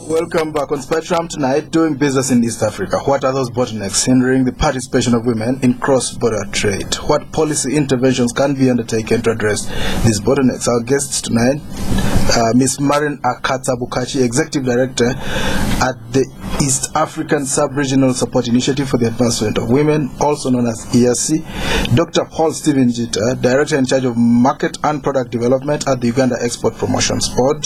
Welcome back on Spectrum tonight, doing business in East Africa. What are those bottlenecks hindering the participation of women in cross-border trade? What policy interventions can be undertaken to address these bottlenecks? Our guests tonight, Ms. Marren Akatsa Bukachi, Executive Director at the East African Sub-Regional Support Initiative for the Advancement of Women, also known as EASSI, Dr. Paul Stephen Gitta, Director in charge of Market and Product Development at the Uganda Export Promotions Board,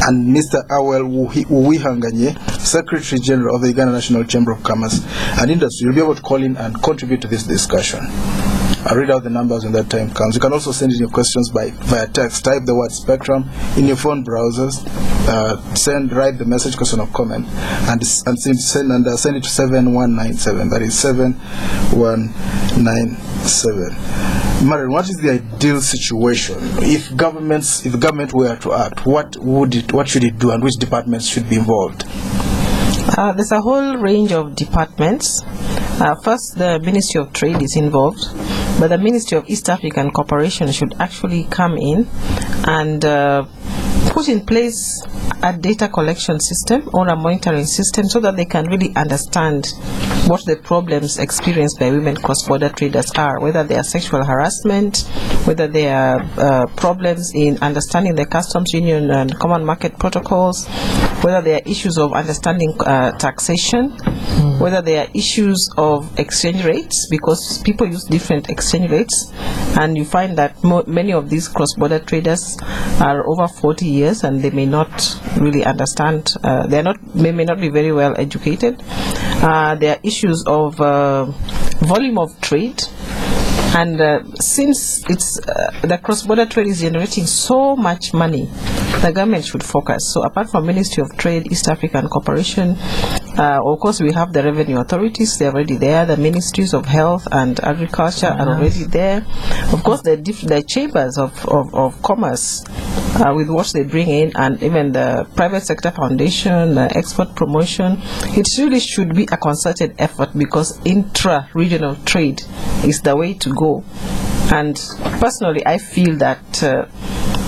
and Mr. Awel Uwihanganye, Secretary General of the Uganda National Chamber of Commerce and Industry. You'll be able to call in and contribute to this discussion. I'll read out the numbers when that time comes. You can also send in your questions via text. Type the word Spectrum in your phone browsers. Write the message, question, or comment, and send it to 7197. That is 7197. Marren, what is the ideal situation if government were to act? What should it do, and which departments should be involved? There's a whole range of departments. First, the Ministry of Trade is involved, but the Ministry of East African Cooperation should actually come in and put in place a data collection system or a monitoring system so that they can really understand what the problems experienced by women cross-border traders are, whether they are sexual harassment, whether they are problems in understanding the customs union and common market protocols, whether there are issues of understanding taxation, whether there are issues of exchange rates, because people use different exchange rates, and you find that many of these cross-border traders are over 40 years and they may not really understand, they may not be very well educated. There are issues of volume of trade, and since it's the cross-border trade is generating so much money, the government should focus. So apart from Ministry of Trade, East African Cooperation, of course we have the revenue authorities, they're already there. The ministries of health and agriculture are already there. Of course the chambers of commerce with what they bring in, and even the private sector foundation, export promotion. It really should be a concerted effort, because intra-regional trade is the way to go. And personally I feel that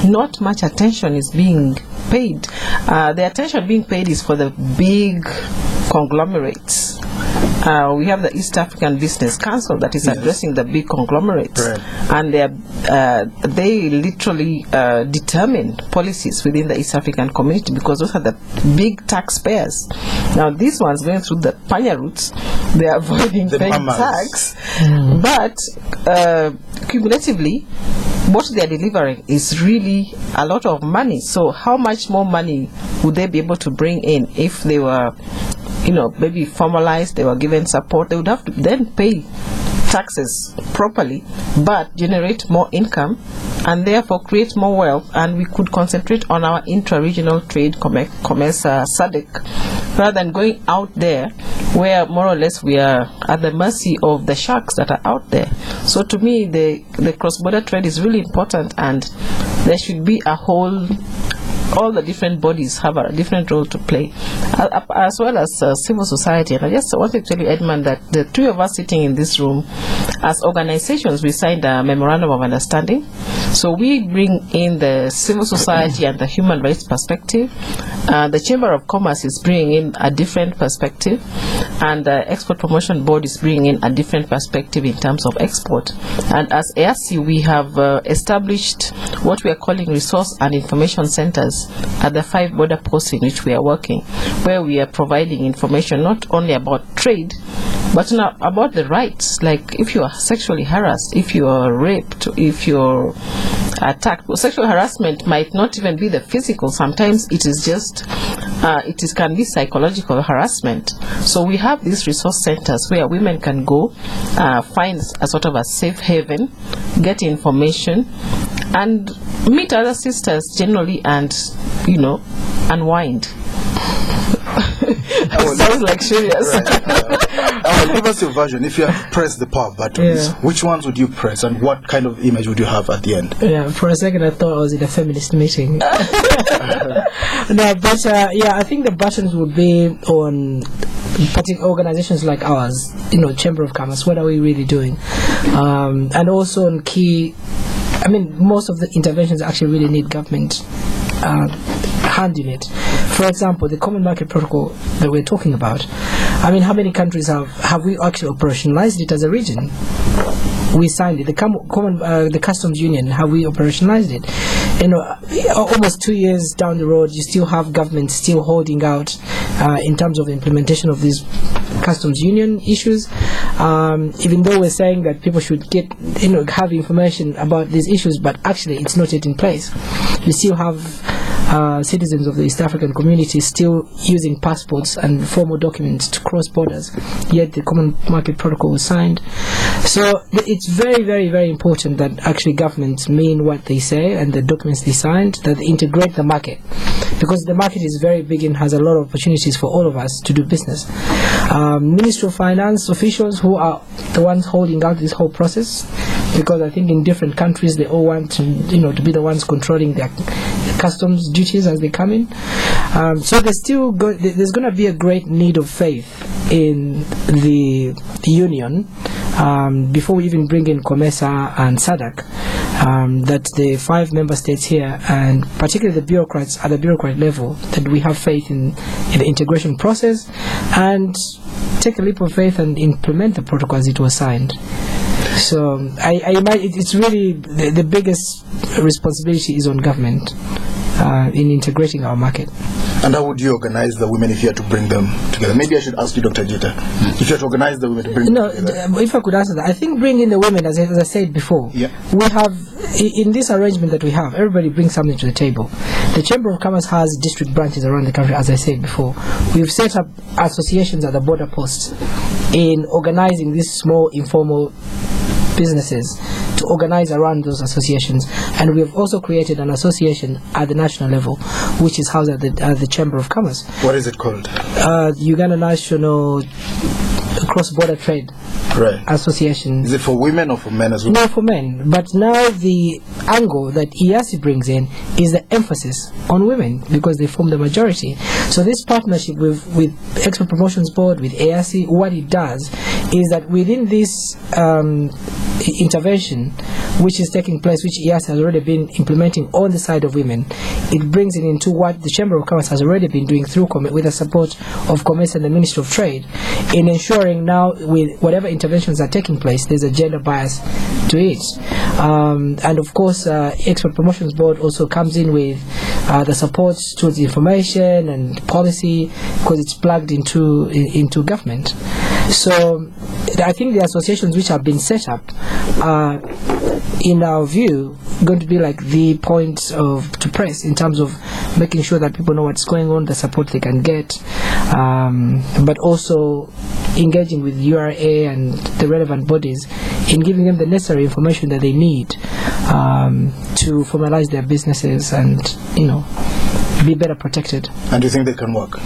not much attention is being paid. The attention being paid is for the big conglomerates. We have the East African Business Council that is addressing the big conglomerates, and they literally determine policies within the East African community, because those are the big taxpayers. Now these ones going through the panya routes, they are avoiding paying tax, but cumulatively what they are delivering is really a lot of money. So how much more money would they be able to bring in if they were, maybe formalized, they were given support? They would have to then pay taxes properly, but generate more income and therefore create more wealth, and we could concentrate on our intra-regional trade, commerce, SADC, rather than going out there where more or less we are at the mercy of the sharks that are out there. So to me, the cross-border trade is really important, and there should be all the different bodies have a different role to play, as well as civil society. And I just want to tell you, Edmond, that the three of us sitting in this room, as organizations, we signed a memorandum of understanding. So we bring in the civil society and the human rights perspective. The Chamber of Commerce is bringing in a different perspective, and the Export Promotion Board is bringing in a different perspective in terms of export. And as EASSI, we have established what we are calling resource and information centers at the 5 border posts in which we are working, where we are providing information not only about trade, but now about the rights. Like if you are sexually harassed, if you are raped, if you're attacked. Well, sexual harassment might not even be the physical. Sometimes it is just can be psychological harassment. So we have these resource centers where women can go, find a sort of a safe haven, get information, and meet other sisters generally, and unwind. Sounds like serious. Give us your version. If you have pressed the power buttons, which ones would you press, and what kind of image would you have at the end? Yeah, for a second I thought I was in a feminist meeting. No, but I think the buttons would be on particular organizations like ours, Chamber of Commerce. What are we really doing? And also on key. Most of the interventions actually really need government hand in it. For example, the Common Market Protocol that we're talking about, I mean, how many countries have we actually operationalized it as a region? We signed it. The Customs Union, have we operationalized it? You know, almost 2 years down the road, you still have government still holding out in terms of implementation of these Customs Union issues. Even though we're saying that people should get, have information about these issues, but actually it's not yet in place. We still have citizens of the East African community still using passports and formal documents to cross borders, yet the Common Market Protocol was signed. So it's very, very, very important that actually governments mean what they say and the documents they signed, that they integrate the market, because the market is very big and has a lot of opportunities for all of us to do business. Ministry of Finance officials, who are the ones holding out this whole process, because I think in different countries they all want to be the ones controlling their customs duties as they come in. So there's going to be a great need of faith in the union before we even bring in COMESA and SADC, that the 5 member states here, and particularly the bureaucrats at the bureaucrat level, that we have faith in the integration process and take a leap of faith and implement the protocol as it was signed. So it's really the biggest responsibility is on government in integrating our market. And how would you organize the women if you had to bring them together? Maybe I should ask you, Dr. Gitta, if you had to organize the women to bring them together. If I could answer that, I think bringing the women, as I said before, we have, in this arrangement that we have, everybody brings something to the table. The Chamber of Commerce has district branches around the country, as I said before. We've set up associations at the border posts in organizing these small informal businesses to organize around those associations, and we have also created an association at the national level which is housed at the Chamber of Commerce. What is it called? Uganda National Cross-Border Trade Association. Is it for women or for men as well? No, for men. But now the angle that EASSI brings in is the emphasis on women, because they form the majority. So this partnership with Export Promotions Board, with EASSI, what it does is that within this intervention which is taking place, which EASSI has already been implementing on the side of women, it brings it into what the Chamber of Commerce has already been doing through with the support of Commerce and the Ministry of Trade, in ensuring now with whatever interventions are taking place, there's a gender bias to it. And of course, Export Promotions Board also comes in with the support towards information and policy, because it's plugged into government. So I think the associations which have been set up are, in our view, going to be like the point to press in terms of making sure that people know what's going on, the support they can get, but also engaging with URA and the relevant bodies in giving them the necessary information that they need to formalize their businesses and be better protected. And do you think they can work?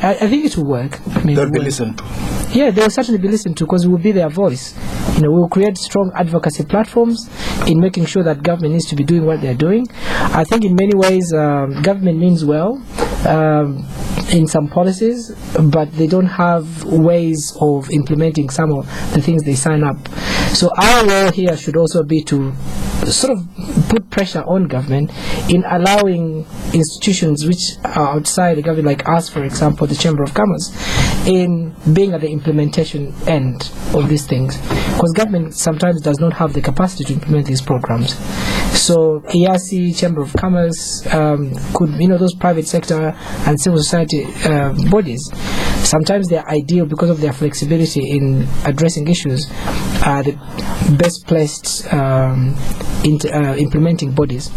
I think it will work. They'll be listened to. Yeah, they'll certainly be listened to, because we will be their voice. We'll create strong advocacy platforms in making sure that government needs to be doing what they're doing. I think in many ways government means well in some policies, but they don't have ways of implementing some of the things they sign up. So our role here should also be to sort of put pressure on government in allowing institutions which are outside the government, like us, for example, the Chamber of Commerce, in being at the implementation end of these things, because government sometimes does not have the capacity to implement these programs. So EASSI, Chamber of Commerce, could, those private sector and civil society bodies, sometimes they're ideal because of their flexibility in addressing issues, are the best placed implementing bodies.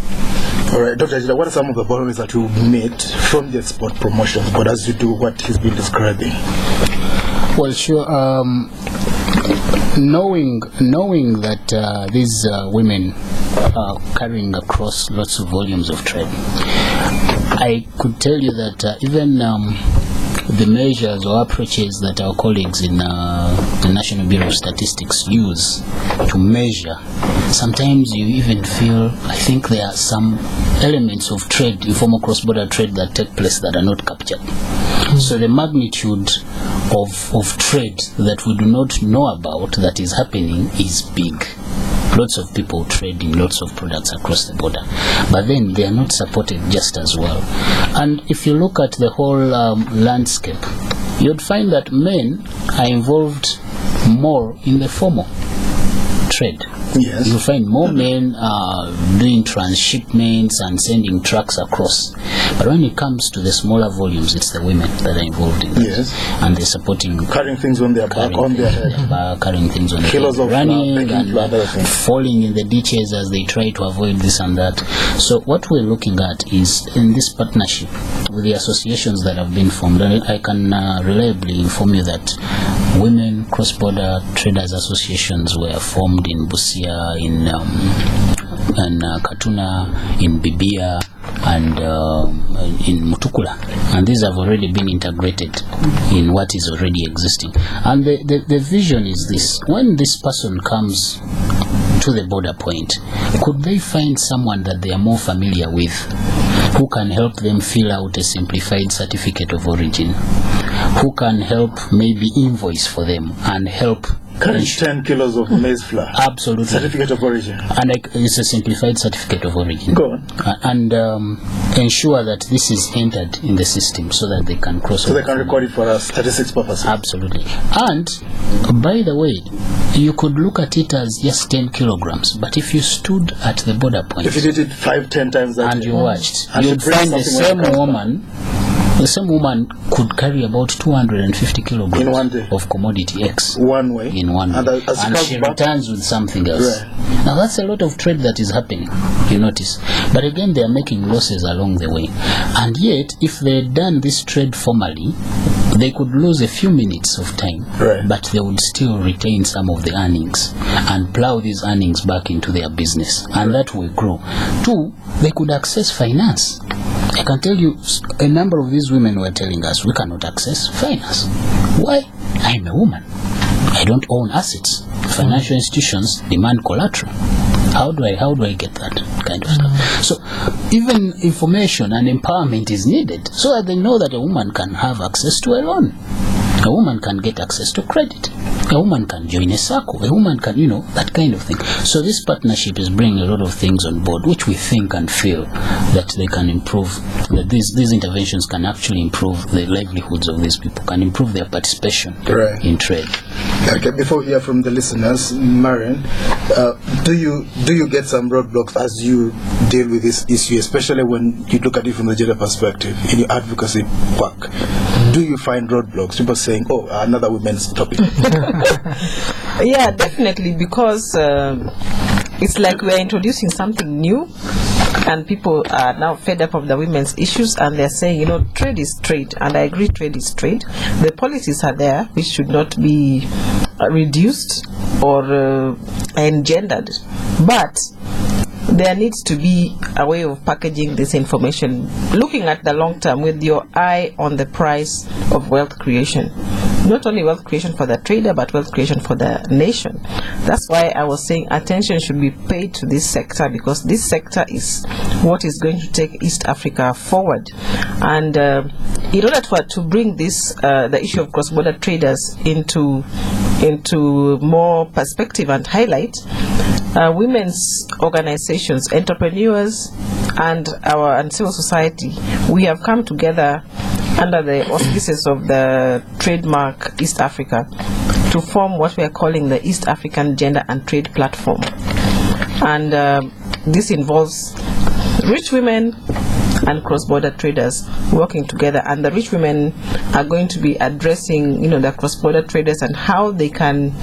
All right, Dr. Gitta, what are some of the bottlenecks that you meet from the export promotions, but as you do what he's been describing? Well, sure. Knowing that these women are carrying across lots of volumes of trade, I could tell you that even the measures or approaches that our colleagues in the National Bureau of Statistics use to measure, sometimes you even feel, I think there are some elements of trade, informal cross-border trade, that take place that are not captured. So the magnitude of trade that we do not know about that is happening is big. lots of people trading lots of products across the border, but then they are not supported just as well. And if you look at the whole landscape, you'd find that men are involved more in the formal trade. Yes. You find more men doing transshipments and sending trucks across. But when it comes to the smaller volumes, it's the women that are involved in this. Yes. And they're supporting... Carrying things on their back, on their head. Carrying things on their Kilos head. of Running and falling in the ditches as they try to avoid this and that. So what we're looking at is, in this partnership with the associations that have been formed, I can reliably inform you that women cross-border traders associations were formed in Busia, in Katuna, in Bibia, and in Mutukula, and these have already been integrated in what is already existing. And the vision is this: when this person comes to the border point, could they find someone that they are more familiar with, who can help them fill out a simplified certificate of origin, who can help maybe invoice for them and help carrying 10 kilos of maize flour. Absolutely. Certificate of origin. And it's a simplified certificate of origin. Go on. And ensure that this is entered in the system so that they can cross. So they can record it for us, statistics purposes. Absolutely. And by the way, you could look at it as just 10 kilograms, but if you stood at the border point, if you did it 5-10 times that and day, you watched, and you'd find the same woman could carry about 250 kilograms in one day of commodity X. One way. In one day. And she returns with something else. Right. Now that's a lot of trade that is happening, you notice. But again, they are making losses along the way. And yet, if they had done this trade formally, they could lose a few minutes of time, right, but they would still retain some of the earnings and plow these earnings back into their business, and that will grow. Two, they could access finance. I can tell you, a number of these women were telling us, we cannot access finance. Why? I'm a woman. I don't own assets. Financial institutions demand collateral. How do I get that kind of stuff? So even information and empowerment is needed so that they know that a woman can have access to a loan. A woman can get access to credit. A woman can join a circle. A woman can, that kind of thing. So this partnership is bringing a lot of things on board, which we think and feel that they can improve, that these interventions can actually improve the livelihoods of these people, can improve their participation in trade. Okay, before we hear from the listeners, Marren, do you get some roadblocks as you deal with this issue, especially when you look at it from the gender perspective in your advocacy work? Do you find roadblocks? People saying, "Oh, another women's topic." Yeah, definitely, because it's like we're introducing something new, and people are now fed up of the women's issues, and they're saying, trade is trade, and I agree, trade is trade. The policies are there, which should not be reduced or engendered, but there needs to be a way of packaging this information, looking at the long term with your eye on the price of wealth creation. Not only wealth creation for the trader, but wealth creation for the nation. That's why I was saying attention should be paid to this sector, because this sector is what is going to take East Africa forward. And in order to bring this, the issue of cross-border traders into more perspective and highlight, women's organizations, entrepreneurs, and civil society, we have come together under the auspices of the trademark East Africa to form what we are calling the East African Gender and Trade Platform. And this involves rich women and cross-border traders working together, and the rich women are going to be addressing the cross-border traders and how they can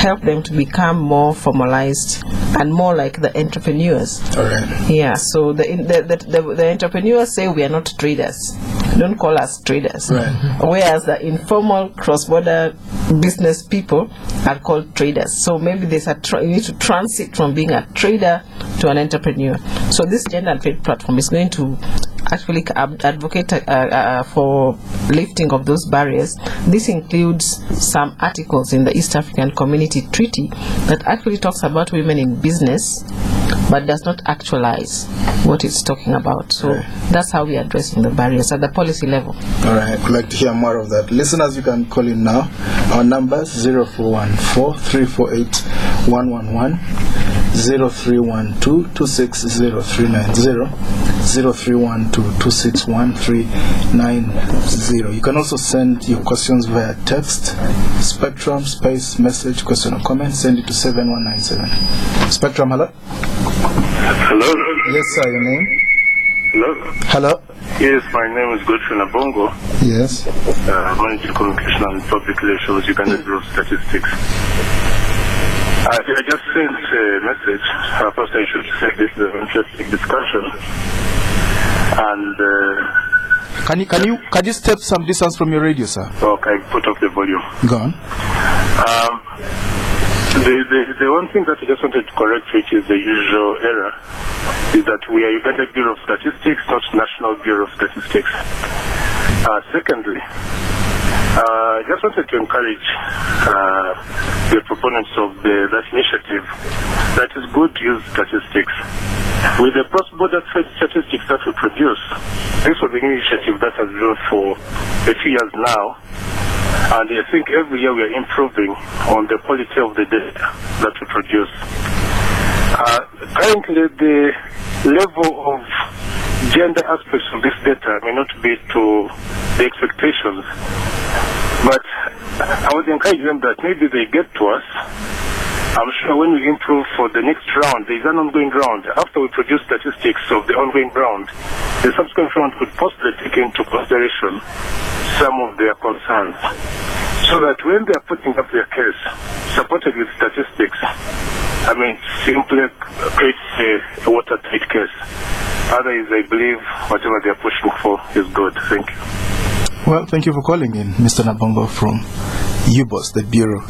help them to become more formalized and more like the entrepreneurs. All right. Yeah, so the entrepreneurs say we are not traders, don't call us traders, right, whereas the informal cross-border business people are called traders. So maybe there's you need to transit from being a trader to an entrepreneur. So this gender and trade platform is going to actually advocate for lifting of those barriers. This includes some articles in the East African Community Treaty that actually talks about women in business, but does not actualize what it's talking about. So that's how we are addressing the barriers at the policy level. All right, I'd like to hear more of that. Listeners, you can call in now. Our numbers 0414-348-111, 0312-260390, 0312-261390. You can also send your questions via text, Spectrum space message, question or comment, send it to 7197. Spectrum, hello? Hello? Yes, sir, your name? Hello? Hello? Yes, my name is Godfrey Nabongo. Yes. Manager Communication and Public Relations, Uganda Bureau of Statistics. I just sent a message. First, I should say this is an interesting discussion. And can you step some distance from your radio, sir? Okay, put off the volume. Go on. The one thing that I just wanted to correct, which is the usual error, is that we are Uganda Bureau of Statistics, not National Bureau of Statistics. Secondly, I just wanted to encourage the proponents of that initiative that it's good to use statistics. With the cross-border trade statistics that we produce, this was an initiative that has been for a few years now, and I think every year we are improving on the quality of the data that we produce. Currently, the level of gender aspects of this data may not be to the expectations, but I would encourage them that maybe they get to us. I'm sure when we improve for the next round, there is an ongoing round. After we produce statistics of the ongoing round, the subsequent round could possibly take into consideration some of their concerns, so that when they are putting up their case, supported with statistics, I mean, simply creates a watertight case. Otherwise, I believe whatever they are pushing for is good. Thank you. Well, thank you for calling in, Mr. Nabongo from UBOS, the Bureau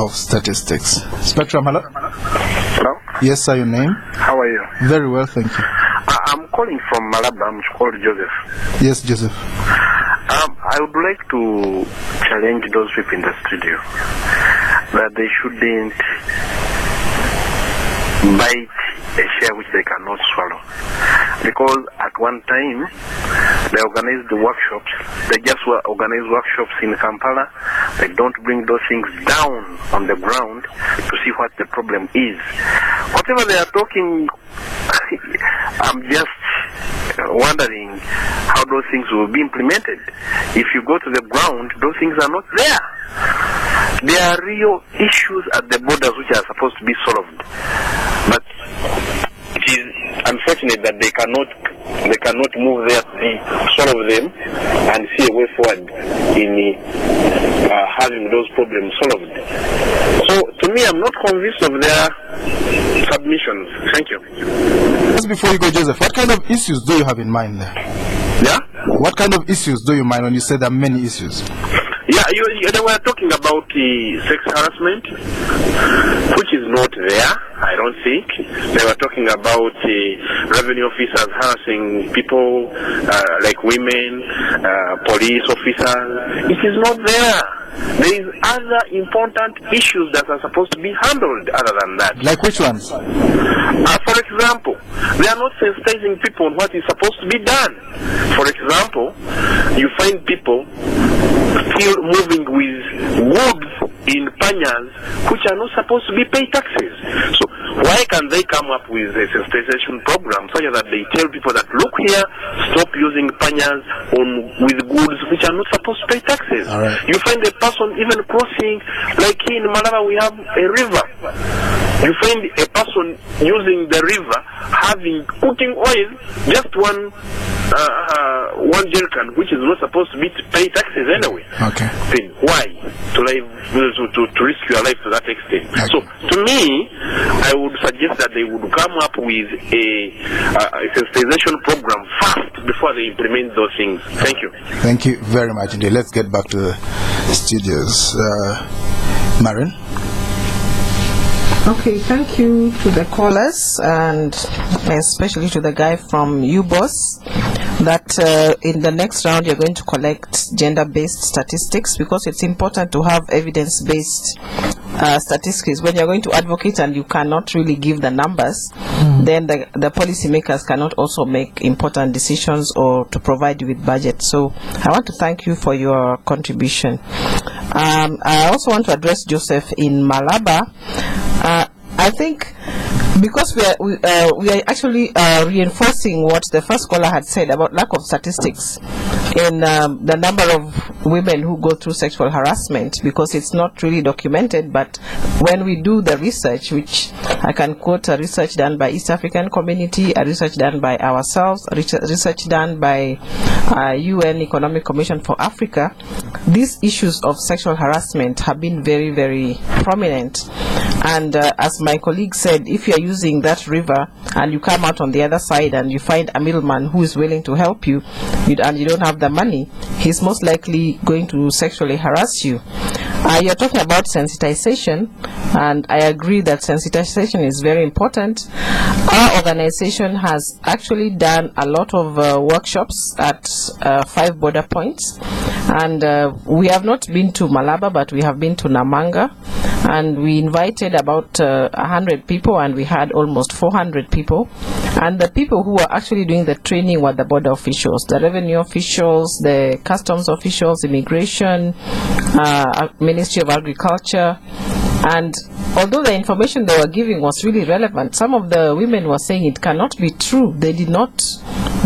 of Statistics. Spectrum, hello? Hello? Yes, sir, your name? How are you? Very well, thank you. I'm calling from Malaba. I'm called Joseph. Yes, Joseph. I would like to challenge those people in the studio that they shouldn't bite a share which they cannot swallow. Because at one time, they organized the workshops. They just organize workshops in Kampala. They don't bring those things down on the ground to see what the problem is. Whatever they are talking, I'm just wondering how those things will be implemented. If you go to the ground, those things are not there. There are real issues at the borders which are supposed to be solved. But it is unfortunate that they cannot move there to solve them and see a way forward in having those problems solved. So to me, I'm not convinced of their submissions. Thank you. Just before you go, Joseph, what kind of issues do you have in mind there? Yeah? What kind of issues do you mind when you say there are many issues? Yeah, they were talking about sex harassment, which is not there, I don't think. They were talking about revenue officers harassing people, like women, police officers. It is not there. There is other important issues that are supposed to be handled other than that. Like which ones? For example, they are not sensitizing people on what is supposed to be done. For example, you find people still moving with goods in panyas which are not supposed to be paid taxes. So why can't they come up with a sensitization program such that they tell people that, look here, stop using panyas with goods which are not supposed to pay taxes. Right. You find a person even crossing, like here in Malaba we have a river. You find a person using the river having cooking oil, just one jerrycan, which is not supposed to be to pay taxes anyway. Okay. Then why to risk your life to that extent? Okay. So to me, I would suggest that they would come up with a sensitization program first before they implement those things. Thank you. Thank you very much indeed. Let's get back to the studios. Marren? Okay, thank you to the callers and especially to the guy from UBOS that in the next round you're going to collect gender-based statistics, because it's important to have evidence-based statistics. When you're going to advocate and you cannot really give the numbers, then the policymakers cannot also make important decisions or to provide you with budget. So I want to thank you for your contribution. I also want to address Joseph in Malaba. I think Because we are actually reinforcing what the first scholar had said about lack of statistics in the number of women who go through sexual harassment, because it's not really documented. But when we do the research, which I can quote a research done by East African Community, a research done by ourselves, research done by UN Economic Commission for Africa, these issues of sexual harassment have been very, very prominent. And as my colleague said, if you're using that river and you come out on the other side and you find a middleman who is willing to help you, and you don't have the money, he's most likely going to sexually harass you. You're talking about sensitization, and I agree that sensitization is very important. Our organization has actually done a lot of workshops at 5 border points, and we have not been to Malaba, but we have been to Namanga, and we invited about 100 people, and we had almost 400 people. And the people who were actually doing the training were the border officials, the revenue officials, the customs officials, immigration, Ministry of Agriculture. And although the information they were giving was really relevant, some of the women were saying it cannot be true. They did not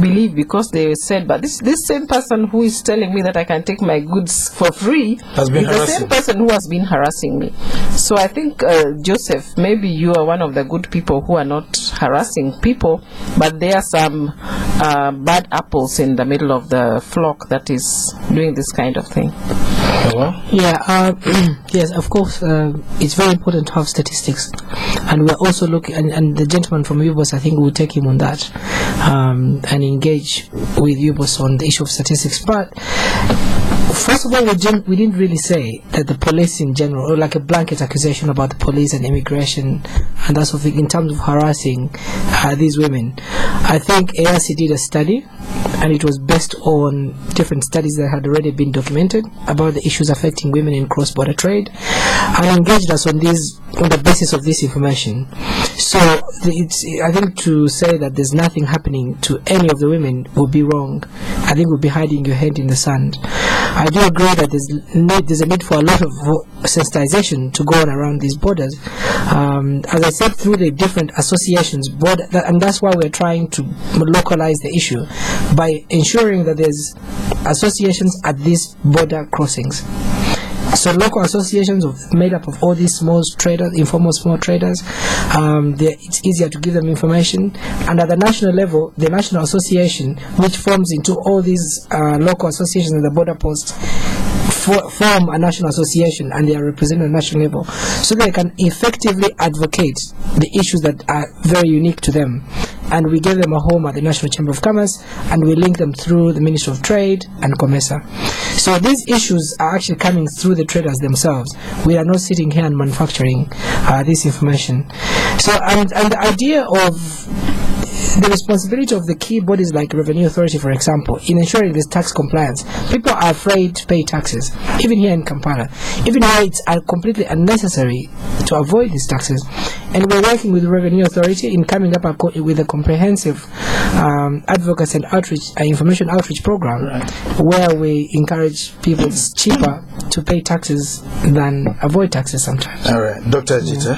believe, because they said, but this same person who is telling me that I can take my goods for free is the same person who has been harassing me. So I think, Joseph, maybe you are one of the good people who are not harassing people, but there are some bad apples in the middle of the flock that is doing this kind of thing. Yeah, yes, of course, it's very important to have statistics, and we're also looking, and the gentleman from UBOS, I think we'll take him on that, and engage with UBOS on the issue of statistics. But first of all, we didn't really say that the police in general, or like a blanket accusation about the police and immigration and that sort of thing, in terms of harassing these women. I think EASSI did a study, and it was based on different studies that had already been documented about the issues affecting women in cross-border trade, and engaged us on the basis of this information. So I think to say that there's nothing happening to any of the women would be wrong. I think we'll be hiding your head in the sand. I do agree that there's a need for a lot of sensitization to go on around these borders. As I said, through the different associations, and that's why we're trying to localize the issue by ensuring that there's associations at these border crossings. So local associations made up of all these small traders, informal small traders, it's easier to give them information. And at the national level, the national association, which forms into all these local associations at the border posts, form a national association, and they are represented at the national level, so they can effectively advocate the issues that are very unique to them. And we give them a home at the National Chamber of Commerce, and we link them through the Ministry of Trade and COMESA. So these issues are actually coming through the traders themselves. We are not sitting here and manufacturing this information. So, and the idea of the responsibility of the key bodies like Revenue Authority, for example, in ensuring this tax compliance. People are afraid to pay taxes, even here in Kampala. Even though it's completely unnecessary to avoid these taxes. And we're working with the Revenue Authority in coming up with a comprehensive advocacy and outreach, information outreach program, where we encourage people, it's cheaper to pay taxes than avoid taxes sometimes. All right. Dr. Gitta?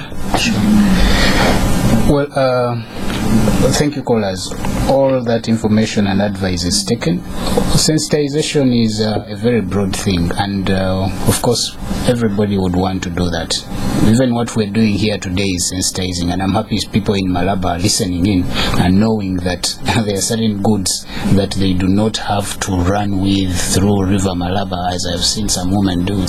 Well, thank you, callers. All that information and advice is taken. Sensitization is a very broad thing, and of course, everybody would want to do that. Even what we're doing here today is sensitizing, and I'm happy people in Malaba are listening in and knowing that there are certain goods that they do not have to run with through River Malaba, as I've seen some women do,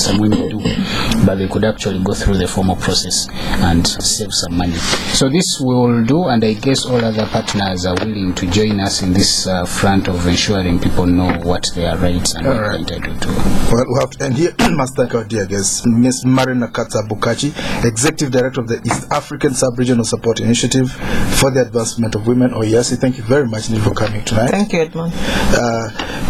but they could actually go through the formal process and save some money. So this we will do, and I guess all other partners are willing to join us in this front of ensuring people know what their rights and what they're entitled to. Well, we have to end here. Must thank our dear guest, Ms. Marren Akatsa Bukachi, Executive Director of the East African Sub-Regional Support Initiative for the Advancement of Women, or EASSI. Thank you very much for coming tonight. Thank you, Edmond.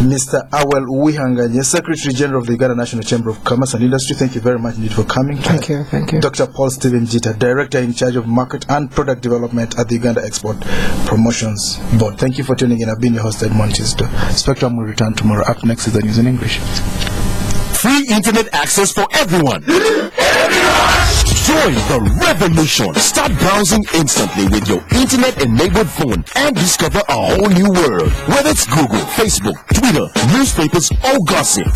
Mr. Awel Uwihanganye, Secretary General of the Uganda National Chamber of Commerce and Industry. Thank you very much indeed for coming tonight. Thank you. Dr. Paul Stephen Gitta, Director in charge of Market and Product Development at the Uganda Export Promotions Board. Thank you for tuning in. I've been your host, Edmond. Spectrum will return tomorrow. Up next is the news in English. Free internet access for everyone. Join the revolution. Start browsing instantly with your internet-enabled phone and discover a whole new world. Whether it's Google, Facebook, Twitter, newspapers, or gossip.